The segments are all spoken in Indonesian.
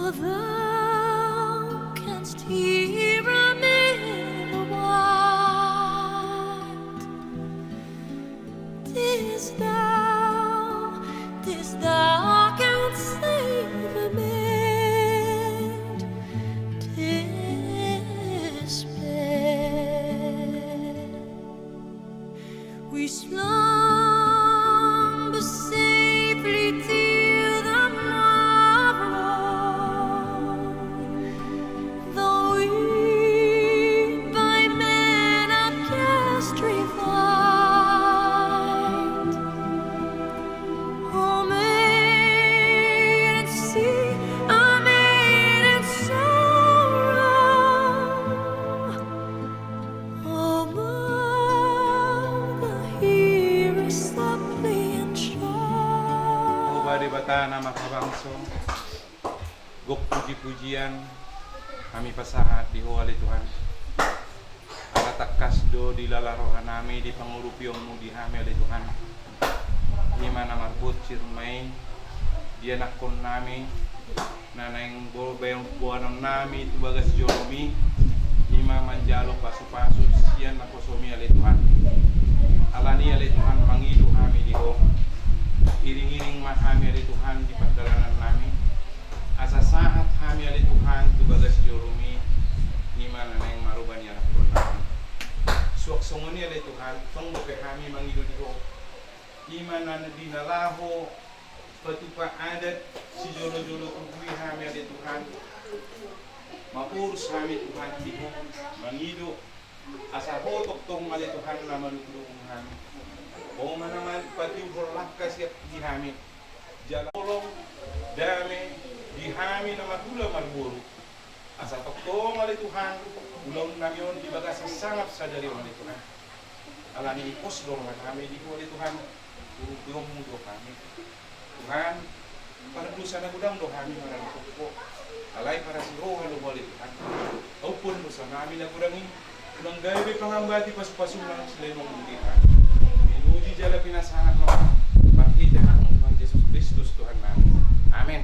For thou canst hear amid the wild. 'Tis thou canst save amid despair. We slumber safely till the morrow, though we by men outcast refined. Oh, maiden, see, a maiden sorrow. Oh, mother, hear us softly and show. O bari bata na makabangso, gok puji-pujian, kami pasahat di huwali Tuhan. Alatakas do di lalarohan nami di pangurupyongmu di hami oleh Tuhan. Di mana marbut cirmai, dia nakon nami, naneng bayang buanom nami tu bagas jolomi, ima manjalo pasu-pasu sian nakosomi oleh Tuhan. Alani oleh Tuhan pangidu kami di ho. Iring-iring mahami oleh Tuhan di perjalanan nami. Asa sahat kami oleh Tuhan tu bagas jolomi, ima naneng maruban ya nakon nami. Suak songoni oleh Tuhan, tunggu ke kami mangidu di ho. Imana dinalaho patupa adat si jolo-jolo kubui kami ada Tuhan, maurus kami Tuhan diho mangido asa hotok tong ada Tuhan na manutulong kami. O manaman pati ulah kasih di kami jalan tolong dami di kami na matula marburu asa toktong ada Tuhan ulong namion di bagas sangat sadari oleh Tuhan. Alani pos dong kami di oleh Tuhan. Turun mudo kami Tuhan, para dosa na gudang do kami marang po alay para si roh halo boleh Tuhan upun dosa kami na gudang ini ulang gaya pangambati pas-pasulang sila nung mundihan inuji jala pinasangat mga makita ng Tuhan Jesus Kristus Tuhan namin. Amen.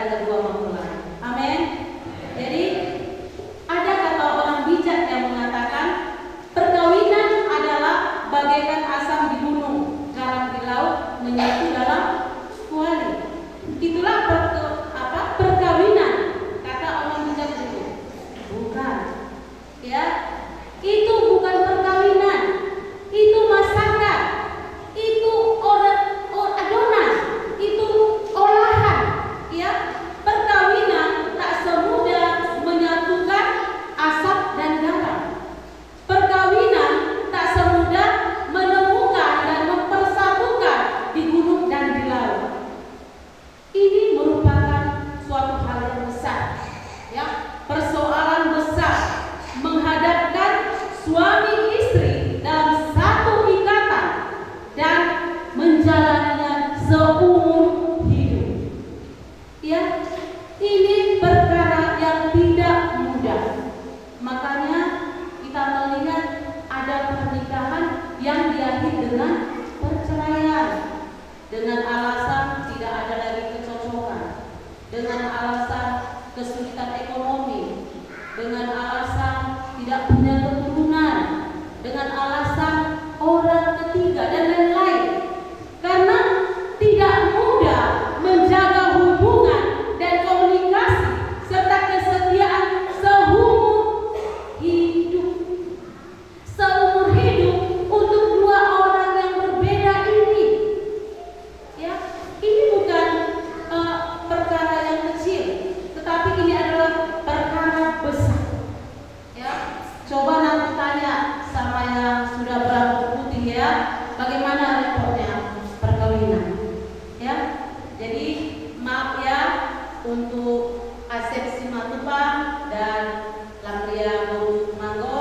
kedua mempelai. Amin. Jadi ada kata orang bijak yang mengatakan perkawinan adalah bagaikan asam di gunung, garam di laut menyatu dalam kuali. Itulah perkawinan, kata orang bijak itu. Bukan. Ya. Itu bukan perkawinan. Itu masakan. Itu adonan. Itu olahan. Ya. Perkawinan tak semudah menyatukan asap dan garam. Perkawinan tak semudah menemukan dan mempersatukan di gunung dan di laut. Ini merupakan suatu hal yang besar, ya, persoalan besar menghadapkan suami istri dalam satu ikatan dan menjalaninya seumur hidup. Ya, ini perkara yang tidak mudah. Makanya kita melihat ada pernikahan yang diakhiri dengan perceraian dengan alasan tidak ada lagi kecocokan, dengan alasan kesulitan ekonomi, dengan alasan tidak punya keturunan, dengan alasan orang ketiga dan lain-lain. Karena tidak mudah menjaga hubungan dan komunikasi serta kesetiaan seumur hidup. Seumur hidup untuk dua orang yang berbeda ini. Ya, ini bukan perkara yang kecil, tetapi ini adalah perkara besar. Ya, coba nanti tanya sama yang sudah berambut putih ya, bagaimana reportnya perkawinan. Ya, jadi maaf ya untuk Asep Simatupang dan Lamria Baru Manggo,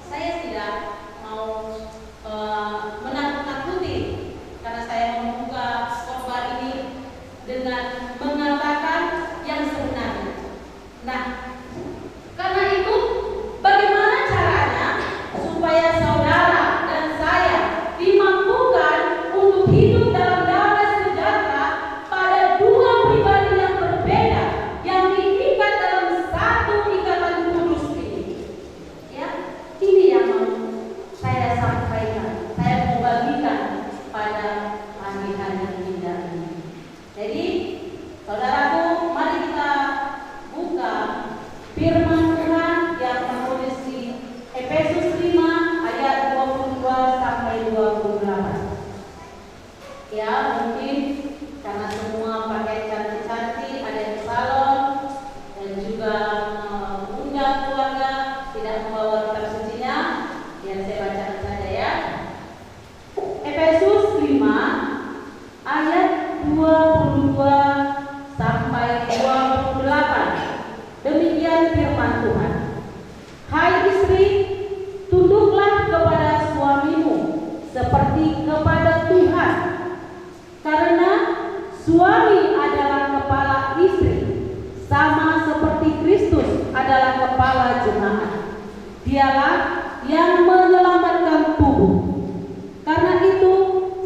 saya tidak mau menakut-nakuti karena saya membuka khotbah ini dengan mengatakan yang sebenarnya. Nah, karena itu bagaimana caranya supaya saudara dan saya dimampukan untuk hidup dalam damai sejahtera pada dua pribadi yang berbeda yang diikat dalam satu ikatan kudus ini. Ya, ini yang mau saya sampaikan, saya mau bagikan pada pagi hari yang indah ini. Jadi, saudaraku, mari kita buka firman Tuhan yang tertulis di Efesus 5 ayat 22 sampai 28. Ya, mungkin karena semua pakai cantik-cantik, ada di salon dan juga undang keluarga, tidak membawa kitab sucinya, biar saya bacakan saja ya. Efesus 5 ayat 22 sampai 28. Demikian firman Tuhan. Hai istri, tunduklah kepada suamimu seperti kepada Tuhan. Karena suami adalah kepala istri, sama seperti Kristus adalah kepala jemaat. Dialah yang menyelamatkan tubuh. Karena itu,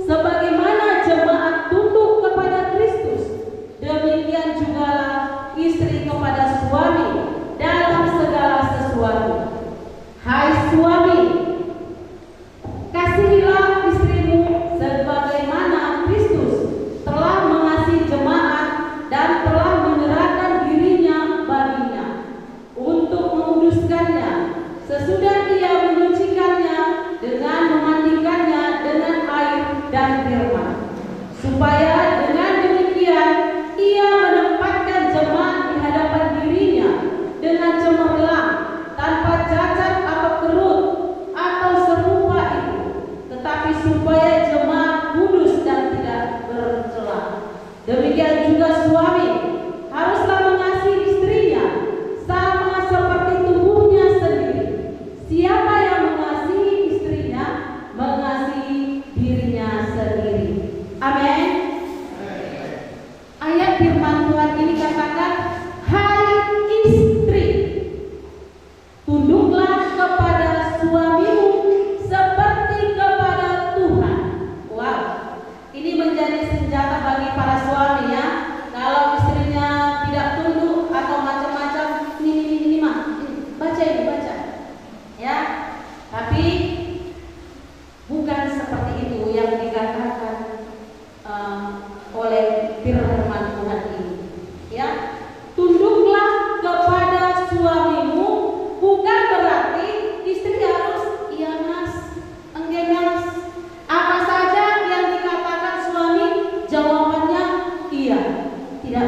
sebagaimana jemaat tunduk kepada Kristus, demikian jugalah istri kepada suami dalam segala sesuatu. Hai suami, kasihilah istrimu sebagaimana Kristus telah mengasihi jemaat dan telah menyerahkan dirinya baginya untuk menguduskannya sesudah ia menyucikannya dengan memandikannya dengan air dan firman, supaya dengan demikian ia menempatkan jemaat di hadapan dirinya dengan cemerlang, tanpa cacat atau kerut,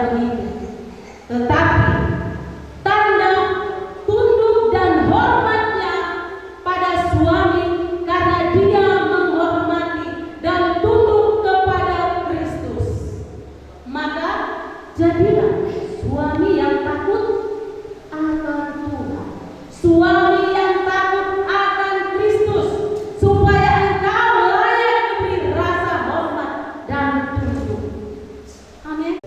baginya. Tetapi tanda tunduk dan hormatnya pada suami karena dia menghormati dan tunduk kepada Kristus. Maka jadilah suami yang takut akan Tuhan, suami yang takut akan Kristus, supaya engkau layak diberi rasa hormat dan tunduk. Amin.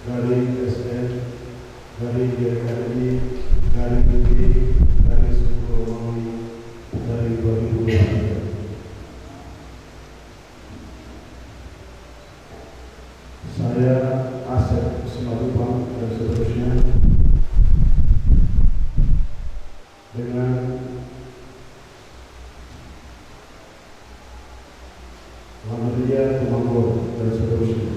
dari SN, dari GKI, dari UI, dari Sukuromi, dari 2023. Saya Asep Simatupang dan seterusnya dengan Maria Tumanggo dan seterusnya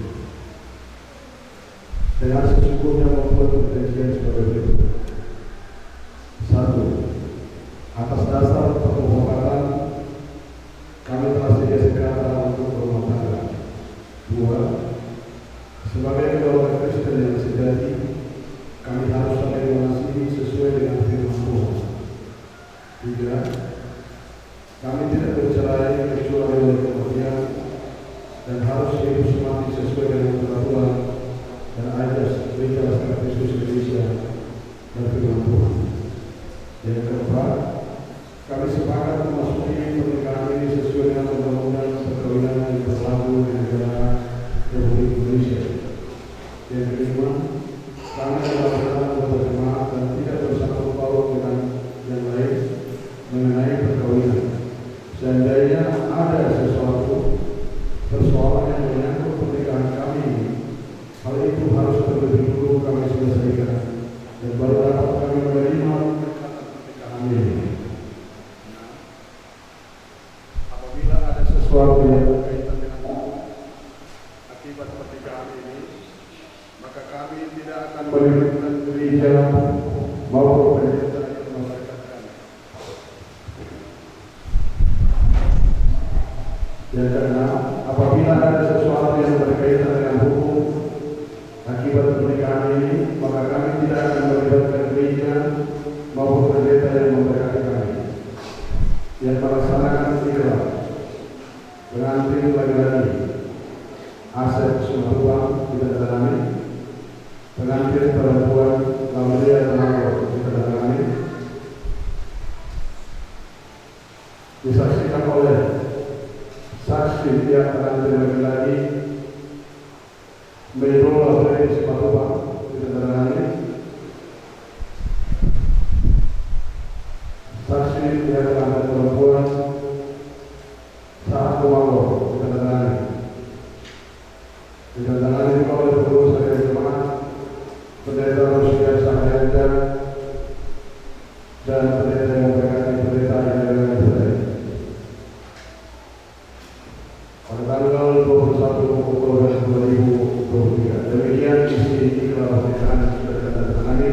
dengan sesungguhnya membuat perjanjian sebagai berikut. 1. Atas dasar permukaan kami telah sedia sekata untuk berumah tangga. 2. Sebagai keluarga Kristen yang sejati, kami harus saling mengasihi sesuai dengan firman Tuhan. 3. Kami tidak bercerai kecuali oleh kematian dan harus hidup semati sesuai dengan peraturan dan ajas berita akan Kristus Indonesia dan firman Tuhan. Yang keempat, kami sepakat memasuki pernikahan ini sesuai dengan undang-undang perkawinan yang berlaku di negara Republik Indonesia. Yang kelima, kami adalah benar berjemaah dan tidak bersangkut paut dengan yang lain mengenai perkawinan. Seandainya ada sesuatu persoalan yang menyangkut pernikahan kami ini, hal itu harus terlebih dulu kami selesaikan dan baru dapat kami menerima pernikahan ini. Apabila ada sesuatu yang berkaitan dengan hukum akibat pernikahan ini, maka kami tidak akan melibatkan gereja maupun pendeta yang memberkatkan. Yang keenam, apabila ada sesuatu yang berkaitan dengan hukum akibat pernikahan ini, maka kami tidak akan melibatkan gereja maupun pendeta yang memberkati kami. Yang melaksanakan ikrar pengantin laki-laki Asep Simatupang ditandatangani, pengantin perempuan Maria Tumanggo ditandatangani, disaksikan oleh saksi yang pengantin laki-laki Merola Freddy Simatupang ditandatangani, saksi yang terhadap perempuan saat Kumalo ditandatangani juga oleh pengurus harian jemaat Pendeta Rosia Sahyanda dan pendeta yang memberkati pendeta yang lain-lain. Pada tanggal 21 Oktober 2023. Demikian isi ikrar pernikahan yang sudah ditandatangani.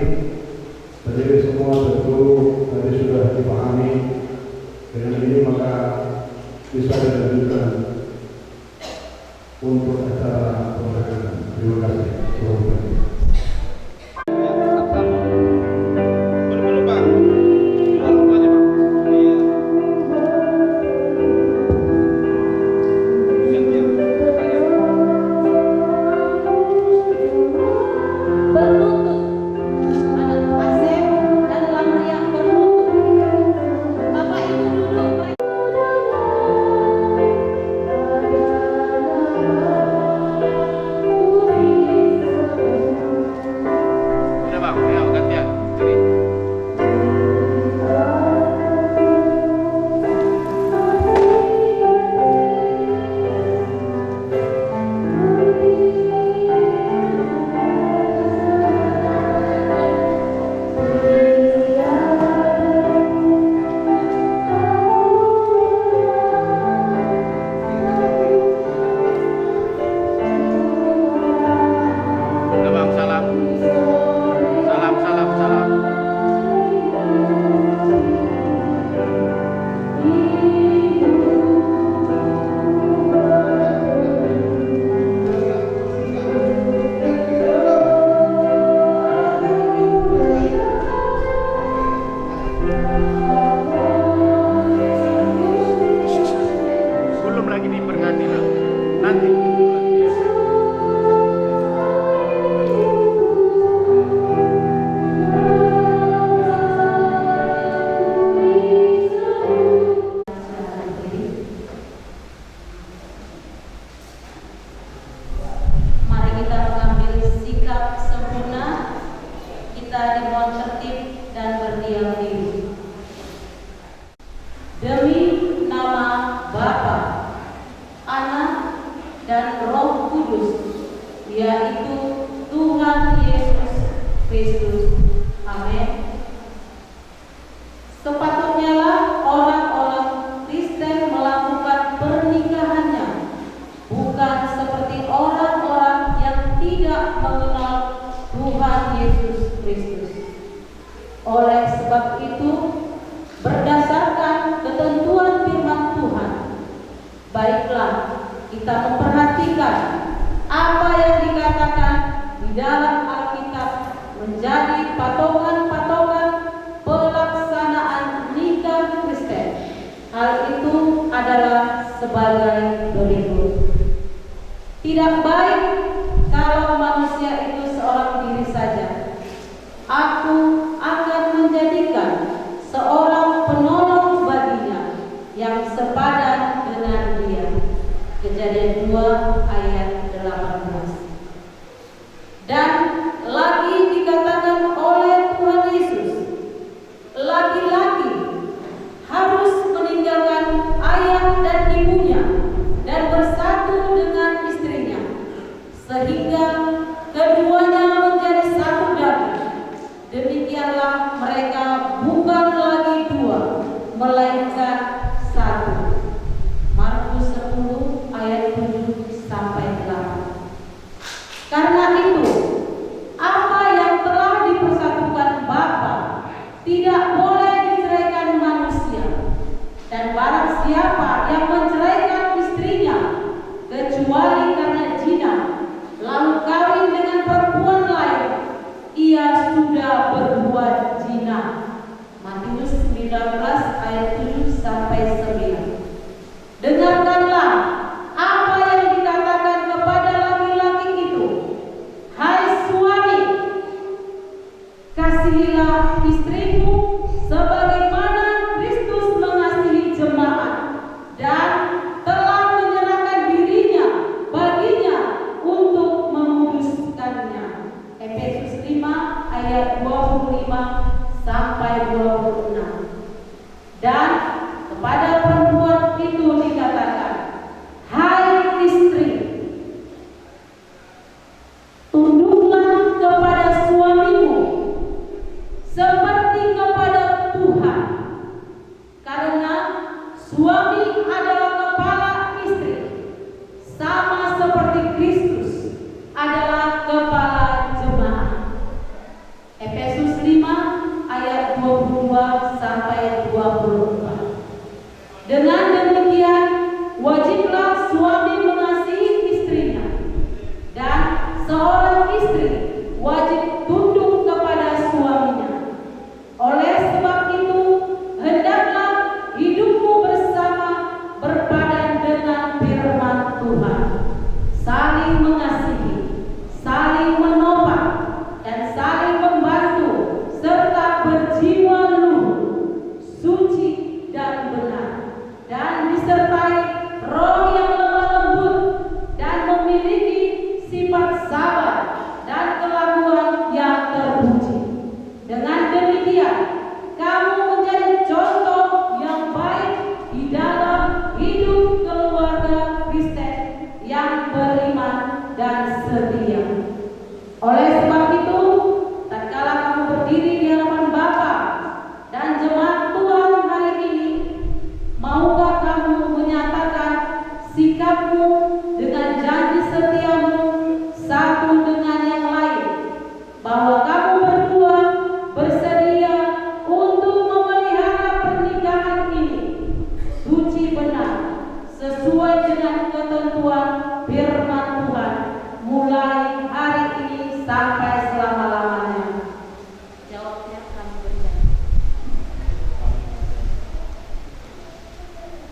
Jadi semua tentu tadi sudah dipahami. Dengan ini maka bisa dilanjutkan untuk acara pernikahan. Terima kasih. Efesus 5 ayat 25 sampai 26. suami adalah kepala istri, sama seperti Kristus adalah kepala jemaat. Efesus 5 ayat 22 sampai 24. Dengan demikian, wajiblah suami mengasihi istrinya, dan seorang istri wajib tunduk kepada suaminya. Oleh sebab itu, hendaklah hidupmu bersama berpadan dengan firman Tuhan, saling mengasihi, saling menopang, dan saling membantu, serta berjiwa luhur, suci dan benar, dan disertai roh yang lemah lembut dan memiliki sifat sabar dan kelakuan yang terpuji. Dengan demikian, kamu menjadi contoh yang baik di dalam hidup keluarga Kristen yang beriman dan setia. Oleh sebab itu, tatkala kamu berdiri di hadapan Bapa dan jemaat Tuhan hari ini, maukah kamu menyatakan sikapmu dengan janji setiamu satu dengan yang lain, bahwa kamu berdua bersedia untuk memelihara pernikahan ini suci benar sesuai dengan ketentuan firman Tuhan mulai hari ini sampai selama-lamanya? Jawabnya kami berikan.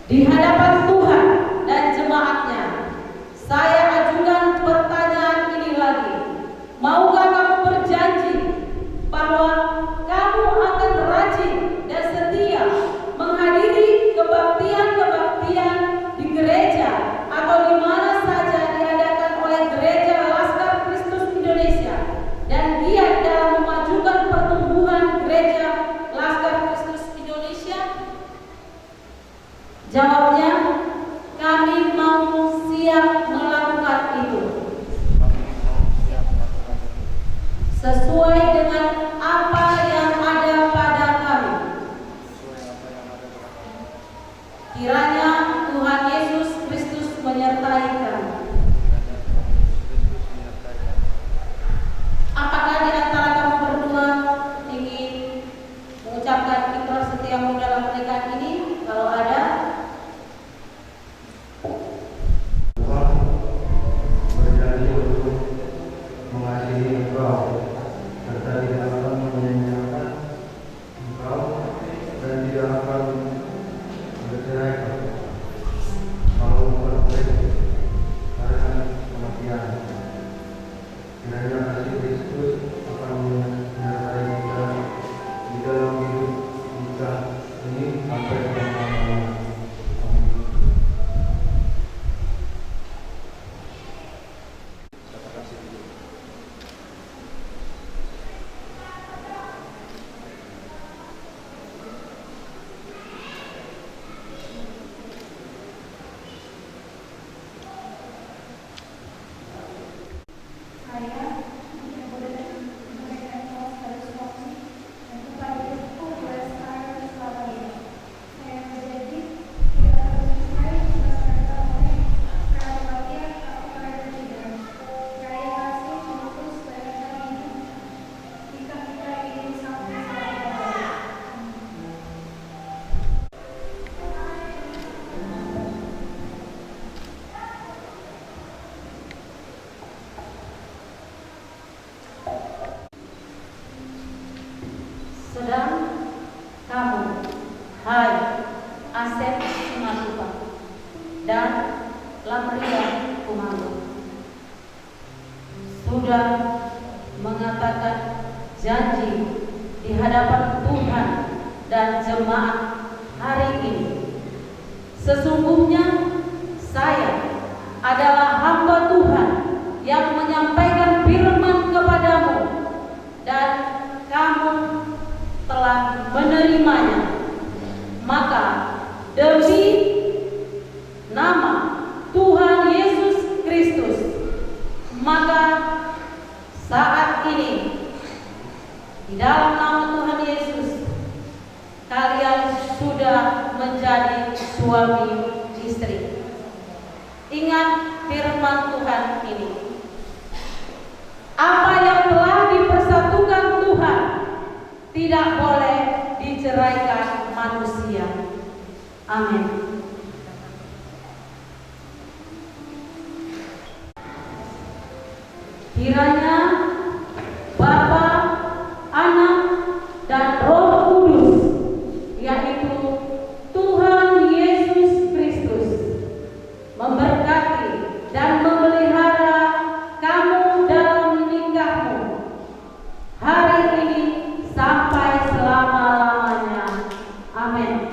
Di hadapan Tuhan dan jemaatnya, saya ajukan pertanyaan ini lagi. Maukah kamu berjanji bahwa kamu akan rajin dan setia menghadiri kebaktian-kebaktian di gereja atau di mana saja diadakan oleh Gereja Laskar Kristus Indonesia, dan giat dalam memajukan pertumbuhan Gereja Laskar Kristus Indonesia? Jawabnya, kami mau siap melakukan itu sesuai dengan apa yang ada pada kami. Kiranya Tuhan Yesus Kristus menyertai kami. Apakah di antara kamu berdua ingin mengucapkan ikrar setiamu dalam pernikahan ini? Kalau ada, Tuhan berjanji untuk mengasihi engkau serta tidak akan menyanyiakan engkau dan tidak akan bercerai kalau bercerai karena kematian. Kiranya kasih Kristus akan menyertai kita di dalam hidup kita ini sampai selama-lamanya. Amin. Saya yang boleh memberikan kelas pada suami dan kepada ibu boleh sekarang selama ini. Saya berjanji tidak akan bercerai berdasarkan oleh kematian atau karena tidak. Saya kasih memutus bayangkan ini jika kita ingin sampai selama-lamanya. sedang kamu, hai Asep Simatupang dan Lamria Kumalo, sudah mengatakan janji di hadapan Tuhan dan jemaat hari ini. Sesungguhnya saya adalah hamba Tuhan yang menyampaikan firman kepadamu, dan kamu telah menerimanya. Maka demi nama Tuhan Yesus Kristus, maka saat ini di dalam nama Tuhan Yesus, kalian sudah menjadi suami istri. Ingat firman Tuhan ini. Apa yang telah dipersatukan Tuhan tidak boleh diceraikan manusia. Amin. Kiranya Bapa, Anak, dan Roh Kudus, yaitu Tuhan Yesus Kristus, memberkati dan memelihara kamu dalam nikahmu hari ini sampai selama-lamanya. Amin.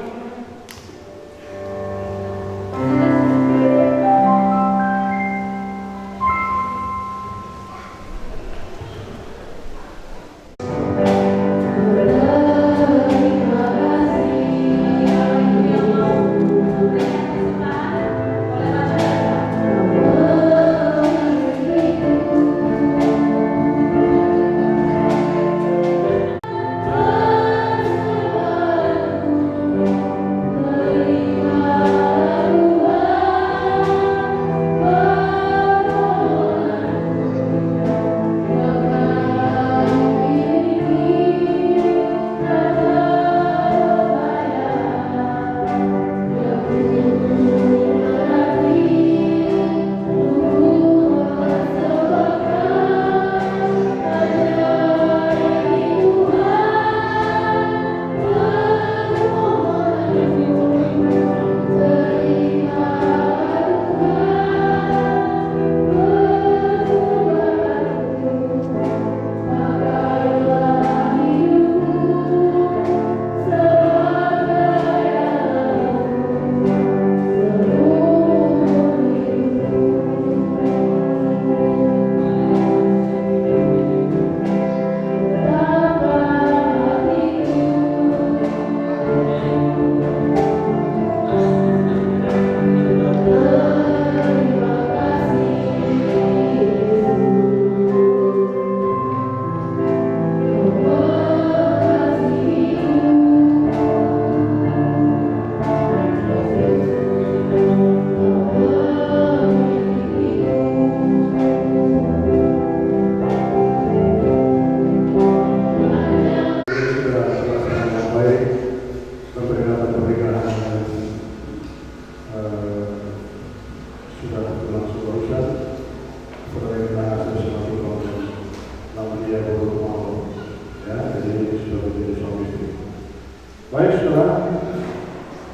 Baik saudara,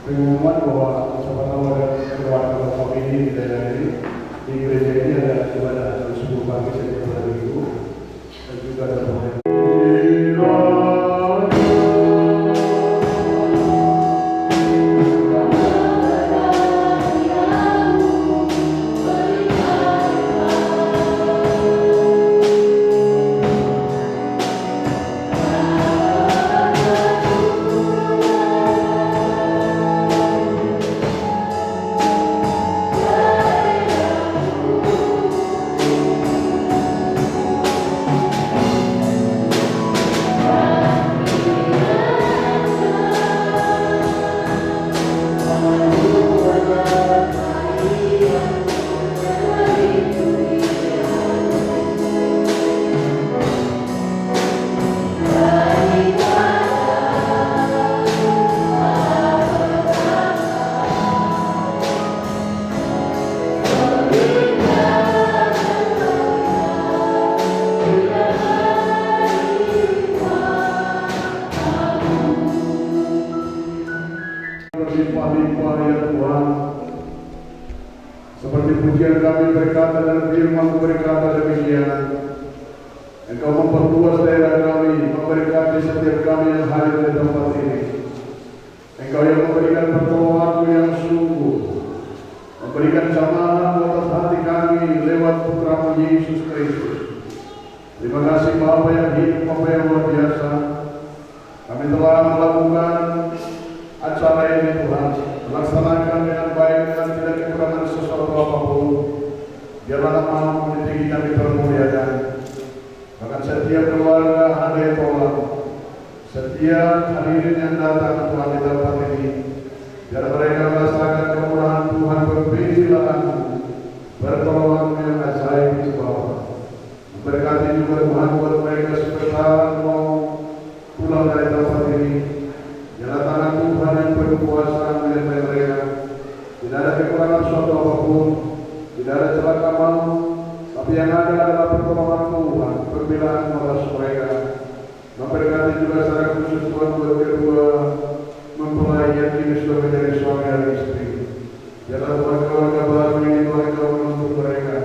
pengumuman bahwa ucapan awal dan keluarga kelompok ini di daerah ini di gereja ini ada ibadah dari subuh pagi sampai pada minggu dan juga ada pengumuman. Berlimpah-limpah ya Tuhan, seperti pujian kami berkata dan firman berkata demikian. Engkau memperluas daerah kami, memberkati setiap kami yang hadir di tempat ini. Engkau yang memberikan pertolongan yang sungguh, memberikan jamaah atas hati kami lewat putra-Mu Yesus Kristus. Terima kasih Bapa yang hidup, Bapa yang luar biasa. Kami telah melakukan acara ini Tuhan, laksanakan dengan baik dan tidak kekurangan sesuatu apapun. Biarlah nama-Mu tinggi kami permuliakan. Bahkan setiap keluarga ada yang tolak, Setiap hadirin yang datang Tuhan di tempat ini, biar mereka merasakan kemurahan Tuhan, berpilihanmu, pertolonganmu yang ajaib di bawah. Berkati juga Tuhan buat mereka sebentar mau pulang dari tempat ini. Biarlah tangan Tuhan yang penuh kuasa menyertai mereka. Tidak ada kekurangan suatu apapun, tidak ada celaka malu, tapi yang ada adalah pertolongan Tuhan, pembelaan atas mereka. Memberkati juga secara khusus Tuhan buat kedua mempelai yang kini sudah menjadi suami dan istri. Biarlah Tuhan keluarga baru ini Tuhan Kau menuntut mereka,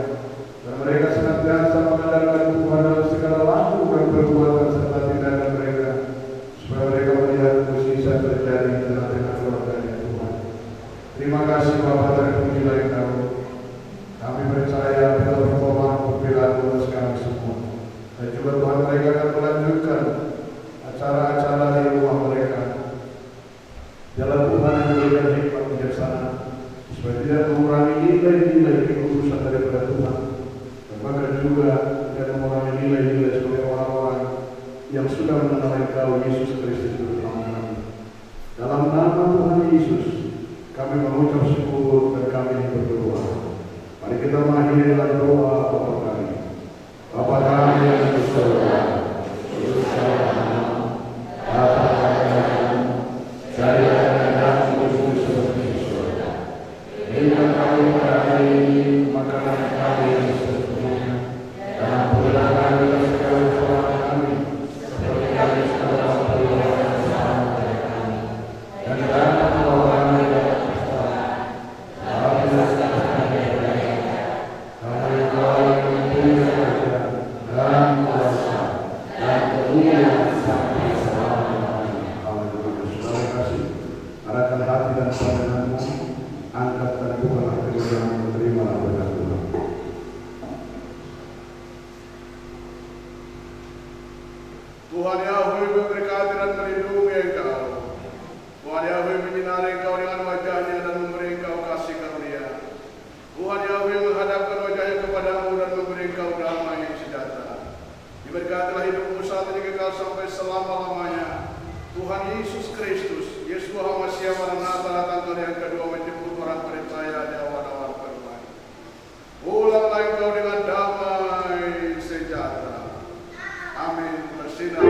dan mereka senantiasa mengandalkan Tuhan dalam segala langkah dan perbuatan serta tindakan mereka, supaya mereka melihat mukjizat terjadi di tengah-tengah keluarganya Tuhan. Terima kasih Bapa, terpujilah Engkau. Kami percaya bila pertolongan pembelaan atas kami semua. Dan juga Tuhan mereka akan melanjutkan acara-acara di rumah mereka. Jalan Tuhan yang memberikan hikmat bijaksana, supaya tidak mengurangi nilai-nilai kekudusan daripada Tuhan. Dan bahkan juga tidak mengurangi nilai-nilai sebagai orang-orang yang sudah mengenal Engkau Yesus Kristus bersama kami. Dalam nama Tuhan Yesus, kami mengucap syukur dan kami berdoa. Mari kita mengakhiri dalam doa Bapa kami. Bapa kami yang di surga, dikuduskanlah namamu, datanglah kerajaanmu, jadilah kehendakmu seperti di surga. Berikan kami pada hari ini makanan kami yang secukupnya, dan ampunilah kami segala kesalahan kami, seperti kami sudah mengampuni orang kesalahan kepada kami. Dan jangan membawa kami dalam pencobaan, tapi lepaskan kami dari yang jahat. Karena Engkau yang mempunyai kerajaan dan kuasa dan kemuliaan sampai selama-lamanya. Haleluya. Saudara kasih, arahkan hati dan pandanganmu, angkat dan bukalah kedua-duanya, terimalah berkat Tuhan. Tuhan Yahweh memberkati dan melindungi Engkau. Tuhan Yahweh menyinari Engkau dengan wajahnya dan memberi Engkau kasih karunia. Tuhan Yahweh menghadapkan wajahnya kepadamu dan memberi Engkau damai yang sejahtera. Diberkatilah hidupmu saat ini kekal sampai selama-lamanya. Tuhan Yesus Kristus, Yeshua HaMashiach Maranatha datang kali yang kedua menjemput orang percaya di awan-awan permai. Pulanglah Engkau dengan damai sejahtera. Amin. Bersinar.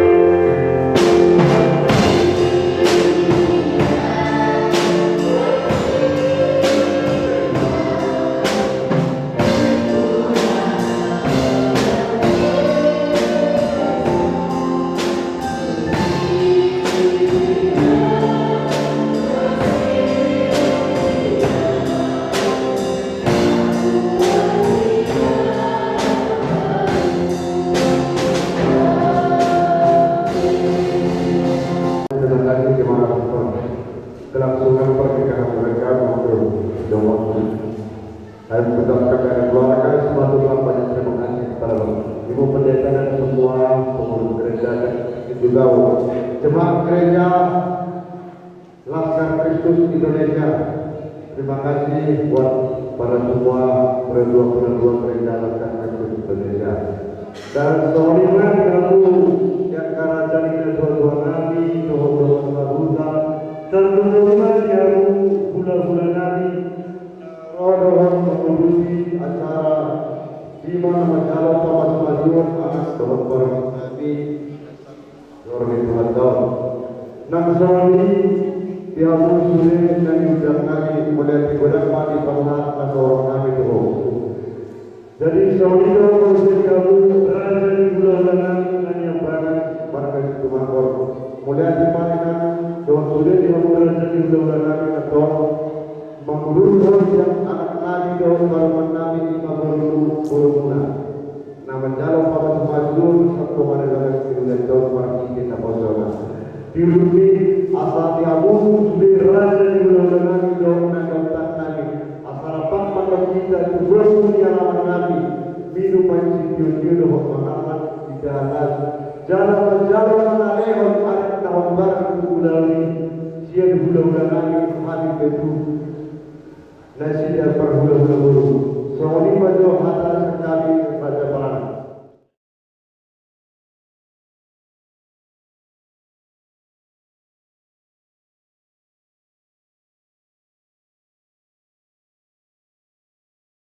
kelangsungan pernikahan mereka maupun jomblo. Dan berdasarkan dari keluarga, semua banyak terima kasih kepada Ibu Pendeta dan semua pengurus gereja dan juga jemaat gereja Laskar Kristus Indonesia. Terima kasih buat para semua pendua-pendua gereja Laskar Kristus Indonesia. Dan soliman kamu yang karena jadi kedua-dua nabi, kedua-dua sahabat, dan kedua yang bulan-bulan nabi, orang mengurusi acara di mana majalah Thomas Madiun anak Tuhan nabi, Yorgi Tuhan Tuhan. Nangsoni tiap musuh dan yuda nabi mulai digodam di pernah dan orang nabi Tuhan. Jadi saudara muslim kamu berada di bulan dan yang banyak berkat Tuhan Allah. Mulai dipastikan Tuhan sudah berada di bulan atau mengurus yang anak nabi Tuhan baru nabi lima berumur. Nama jalan pada semajun satu hari dalam kehidupan Tuhan bagi kita bersama. Diruti asal tiamu sudah berada di bulan nabi Tuhan dan nabi. Asal apa kita itu berpunya nabi minum mencicipi Muhammad di jalan lewat ada tahun baru bulan siang bulan nabi hari itu nasi dan perbulan baru. Soalnya maju hatta sekali pada perang.